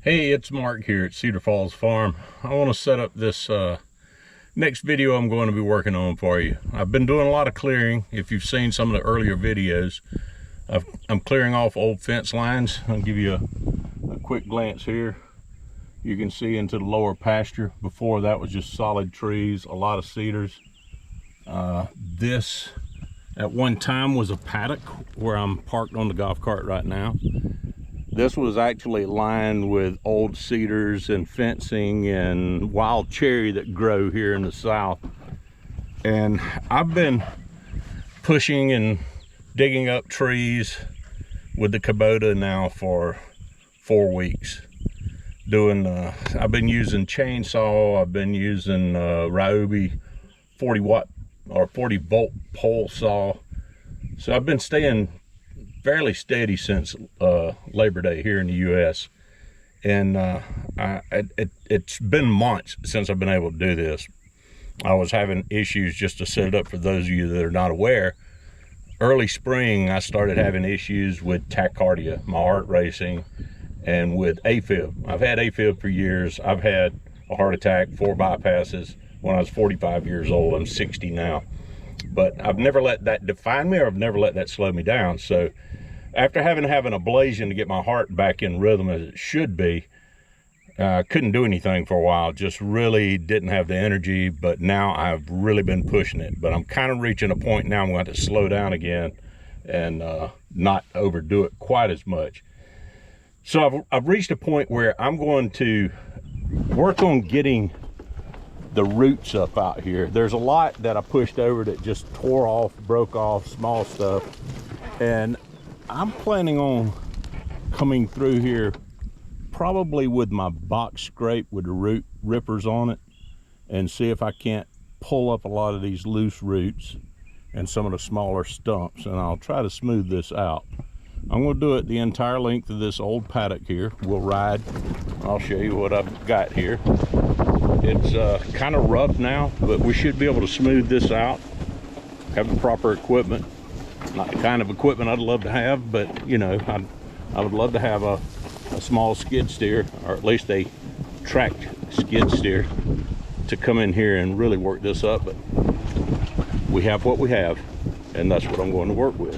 Hey, it's Mark here at Cedar Falls Farm. I want to set up this next video I'm going to be working on for you. I've been doing a lot of clearing. If you've seen some of the earlier videos, I'm clearing off old fence lines. I'll give you a quick glance here. You can see into the lower pasture. Before that was just solid trees, a lot of cedars. This at one time was a paddock where I'm parked on the golf cart right now. This was actually lined with old cedars and fencing and wild cherry that grow here in the south. And I've been pushing and digging up trees with the Kubota now for 4 weeks. I've been using chainsaw, I've been using Ryobi 40 watt or 40 volt pole saw. So I've been staying fairly steady since Labor Day here in the U.S. And it's been months since I've been able to do this. I was having issues, just to set it up for those of you that are not aware. Early spring, I started having issues with tachycardia, my heart racing, and with AFib. I've had AFib for years. I've had a heart attack, 4 bypasses when I was 45 years old. I'm 60 now. But I've never let that define me, or I've never let that slow me down. So after having an ablation to get my heart back in rhythm as it should be, I couldn't do anything for a while, just really didn't have the energy. But now I've really been pushing it. But I'm kind of reaching a point now I'm going to have to slow down again and not overdo it quite as much. So I've reached a point where I'm going to work on getting the roots up out here. There's a lot that I pushed over that just tore off, broke off, small stuff. And I'm planning on coming through here probably with my box scrape with the root rippers on it and see if I can't pull up a lot of these loose roots and some of the smaller stumps, and I'll try to smooth this out. I'm going to do it the entire length of this old paddock here. We'll ride. I'll show you what I've got here. It's kind of rough now, but we should be able to smooth this out. Have the proper equipment. Not the kind of equipment I'd love to have, but you know, I would love to have a small skid steer, or at least a tracked skid steer, to come in here and really work this up. But we have what we have, and that's what I'm going to work with.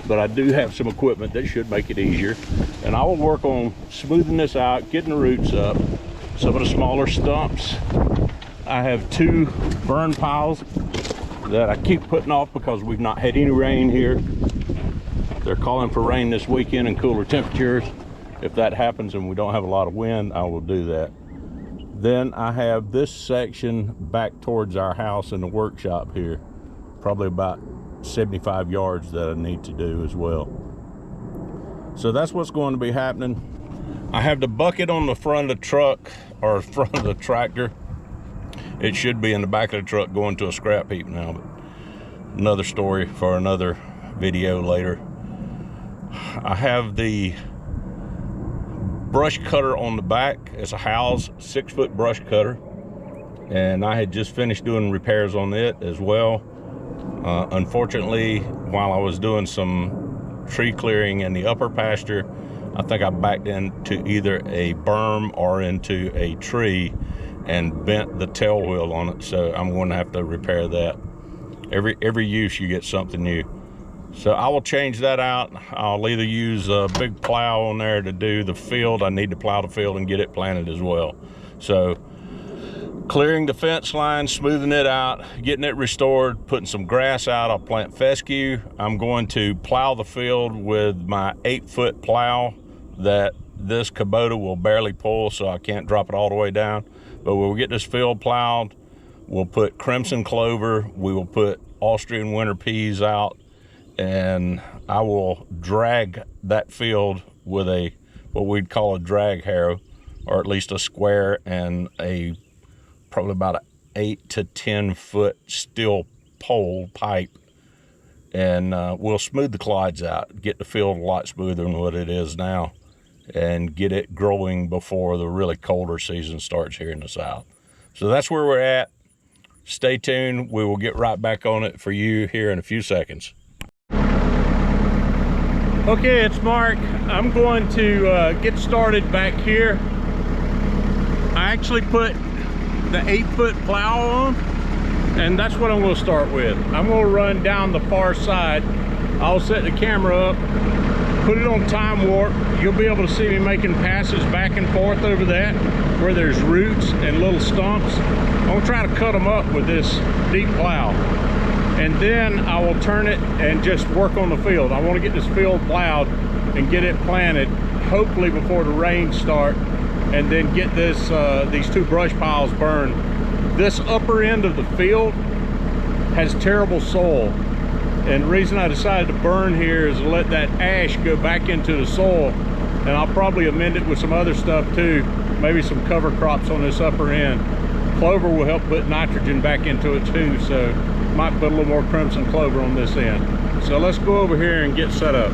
But I do have some equipment that should make it easier, and I will work on smoothing this out, getting the roots up. Some of the smaller stumps, I have 2 burn piles that I keep putting off because we've not had any rain here. They're calling for rain this weekend and cooler temperatures. If that happens and we don't have a lot of wind, I will do that. Then I have this section back towards our house in the workshop here, probably about 75 yards that I need to do as well. So that's what's going to be happening. I have the bucket on the front of the truck, or front of the tractor. It should be in the back of the truck going to a scrap heap now, but another story for another video later. I have the brush cutter on the back. It's a Harrows 6-foot brush cutter, and I had just finished doing repairs on it as well. Unfortunately, while I was doing some tree clearing in the upper pasture, I think I backed into either a berm or into a tree and bent the tail wheel on it. So I'm going to have to repair that. Every use you get something new. So I will change that out. I'll either use a big plow on there to do the field. I need to plow the field and get it planted as well. So clearing the fence line, smoothing it out, getting it restored, putting some grass out. I'll plant fescue. I'm going to plow the field with my 8-foot plow that this Kubota will barely pull, so I can't drop it all the way down. But we'll get this field plowed. We'll put Crimson Clover. We will put Austrian Winter Peas out, and I will drag that field with what we'd call a drag harrow, or at least a square, and probably about an 8 to 10 foot steel pole pipe, and we'll smooth the clods out, get the field a lot smoother than what it is now, and get it growing before the really colder season starts here in the south. So that's where we're at. Stay tuned. We will get right back on it for you here in a few seconds. Okay, it's Mark. I'm going to get started back here. I actually put the 8-foot plow on, and that's what I'm going to start with. I'm going to run down the far side. I'll set the camera up, put it on time warp. You'll be able to see me making passes back and forth over that where there's roots and little stumps. I'm going to try to cut them up with this deep plow. And then I will turn it and just work on the field. I want to get this field plowed and get it planted, hopefully before the rains start, and then get this these 2 brush piles burned. This upper end of the field has terrible soil, and the reason I decided to burn here is to let that ash go back into the soil, and I'll probably amend it with some other stuff too, maybe some cover crops on this upper end. Clover will help put nitrogen back into it too, so might put a little more Crimson Clover on this end. So let's go over here and get set up.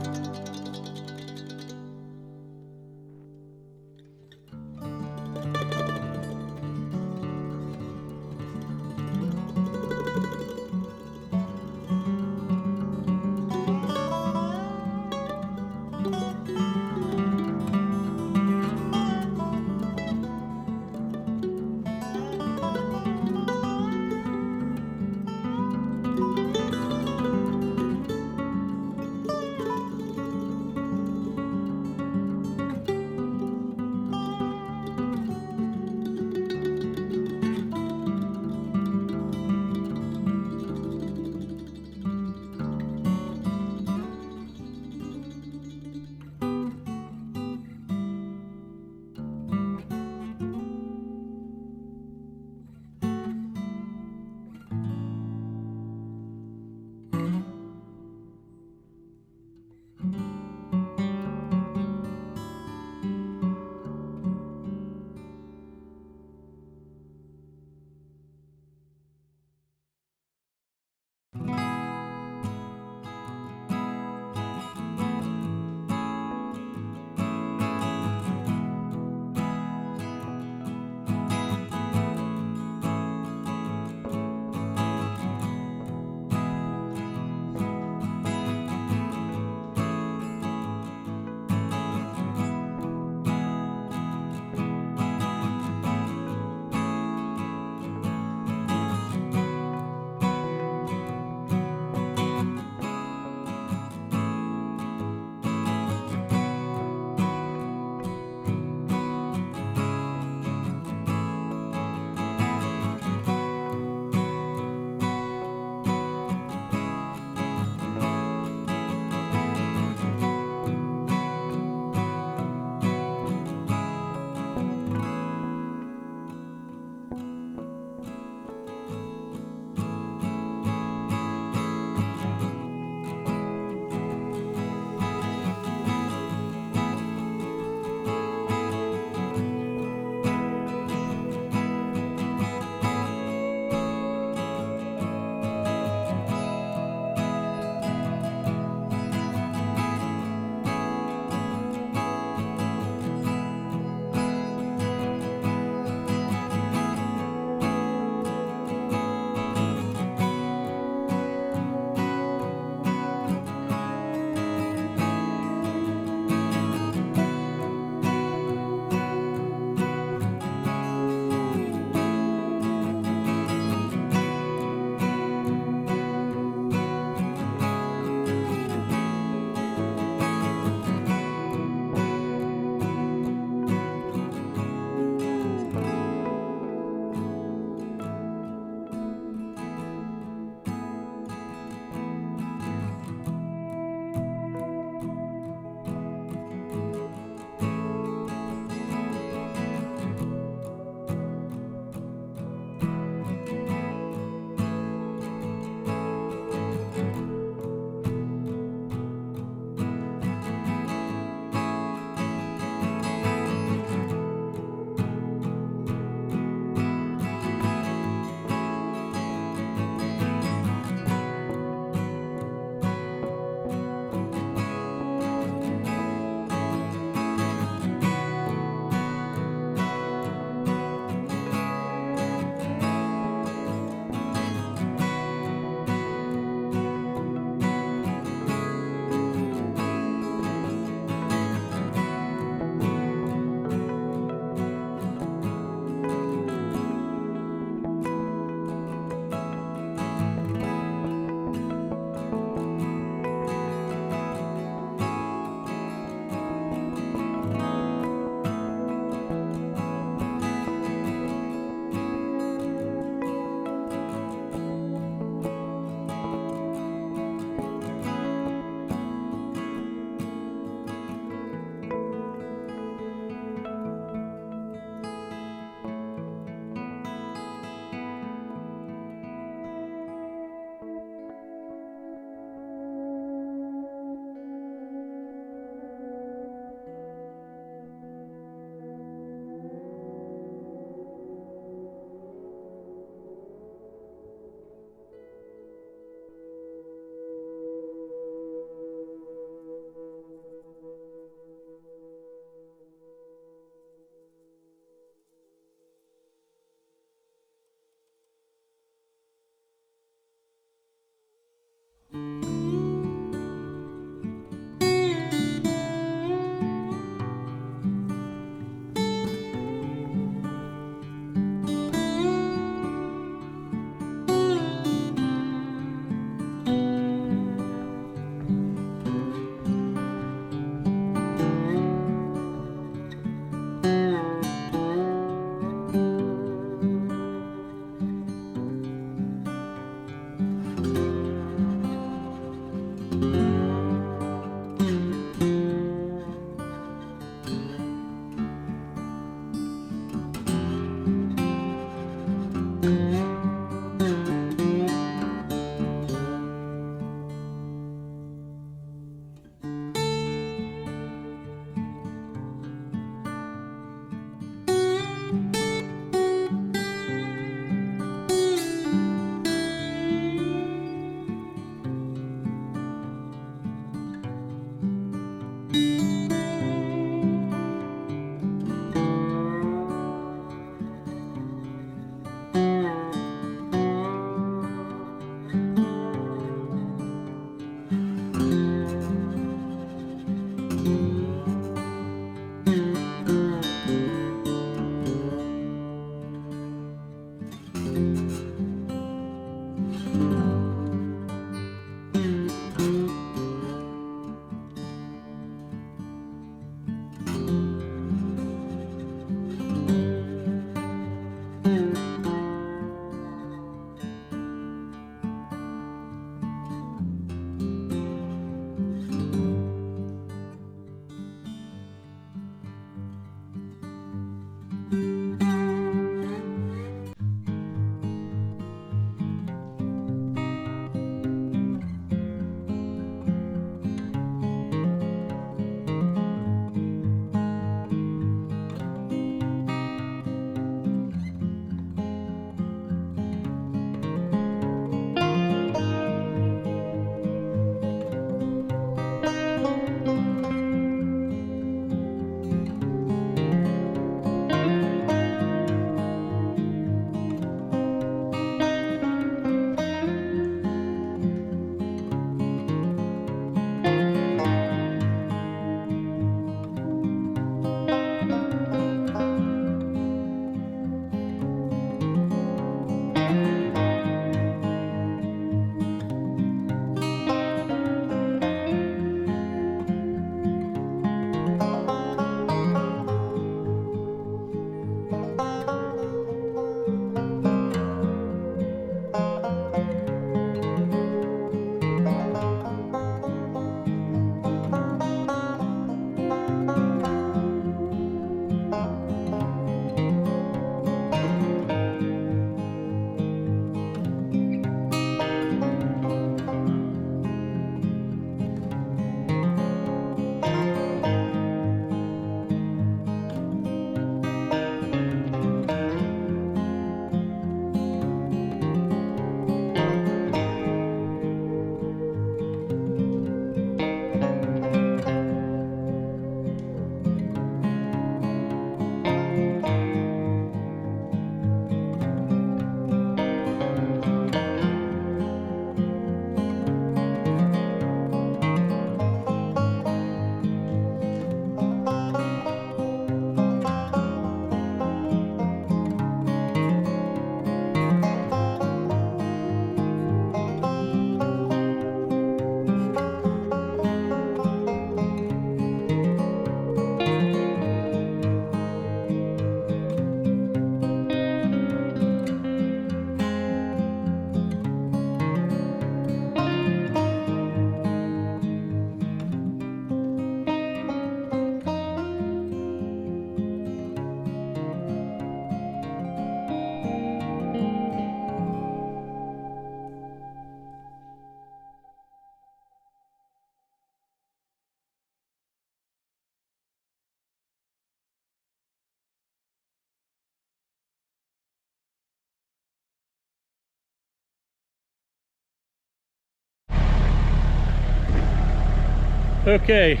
Okay,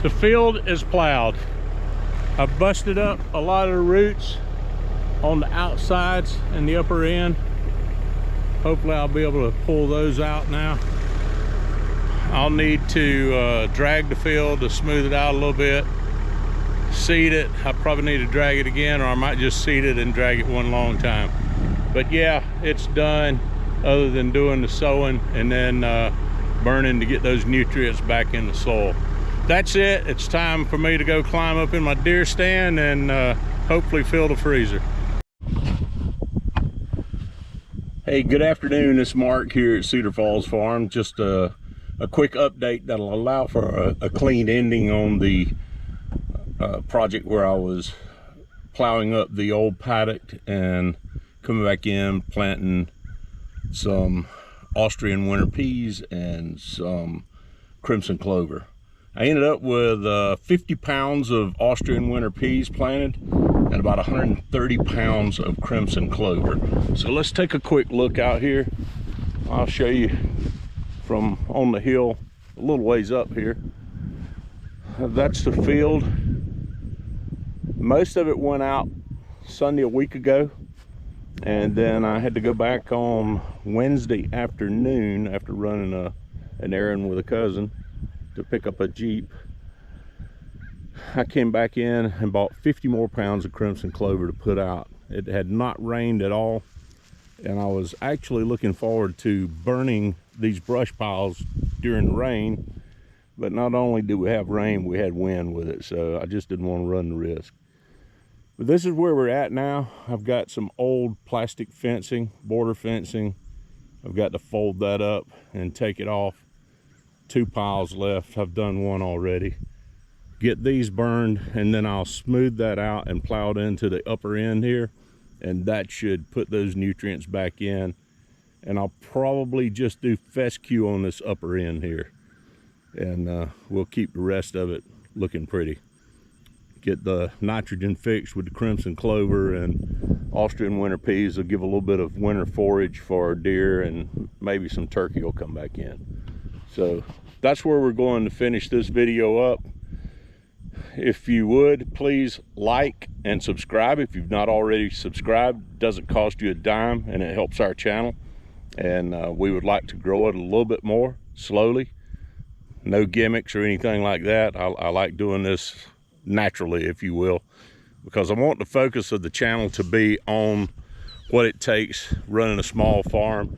the field is plowed. I've busted up a lot of the roots on the outsides and the upper end. Hopefully I'll be able to pull those out now. I'll need to drag the field to smooth it out a little bit. Seed it. I probably need to drag it again, or I might just seed it and drag it one long time. But yeah, it's done, other than doing the sowing and then burning to get those nutrients back in the soil. That's it. It's time for me to go climb up in my deer stand and hopefully fill the freezer. Hey, good afternoon. It's Mark here at Cedar Falls Farm. Just a quick update that'll allow for a clean ending on the project where I was plowing up the old paddock and coming back in, planting some Austrian Winter Peas and some Crimson Clover. I ended up with 50 pounds of Austrian Winter Peas planted and about 130 pounds of Crimson Clover. So let's take a quick look out here. I'll show you from on the hill a little ways up here. That's the field. Most of it went out Sunday a week ago, and then I had to go back on Wednesday afternoon after running an errand with a cousin to pick up a Jeep. I came back in and bought 50 more pounds of Crimson Clover to put out. It had not rained at all, and I was actually looking forward to burning these brush piles during the rain, but not only did we have rain, we had wind with it, so I just didn't want to run the risk. But this is where we're at now. I've got some old plastic fencing, border fencing. I've got to fold that up and take it off. 2 piles left. I've done one already. Get these burned, and then I'll smooth that out and plow it into the upper end here, and that should put those nutrients back in. And I'll probably just do fescue on this upper end here, and we'll keep the rest of it looking pretty. Get the nitrogen fixed with the Crimson Clover, and Austrian Winter Peas will give a little bit of winter forage for our deer, and maybe some turkey will come back in. So that's where we're going to finish this video up. If you would, please like and subscribe if you've not already subscribed. It doesn't cost you a dime, and it helps our channel. And we would like to grow it a little bit more slowly. No gimmicks or anything like that. I like doing this naturally, if you will, because I want the focus of the channel to be on what it takes running a small farm,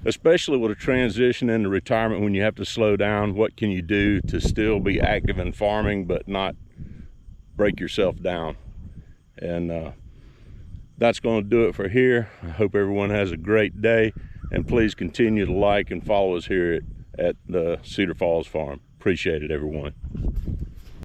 especially with a transition into retirement. When you have to slow down, what can you do to still be active in farming but not break yourself down? And that's going to do it for here. I hope everyone has a great day, and please continue to like and follow us here at the Cedar Falls Farm. Appreciate it, everyone.